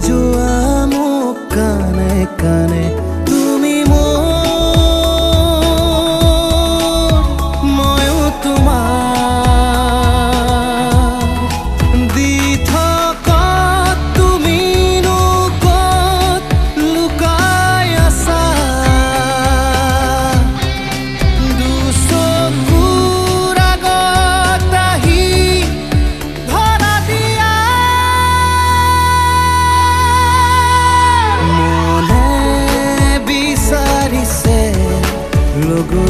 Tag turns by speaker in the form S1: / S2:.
S1: যোৱা মোক কানে কানে তুমি ময়ো তোমাৰ দি থকাত তুমিনো ক'ত লুকাই আছা দুচকুৰ আগত আহি ধৰা দিয়া মনে বিচাৰিছে লগৰ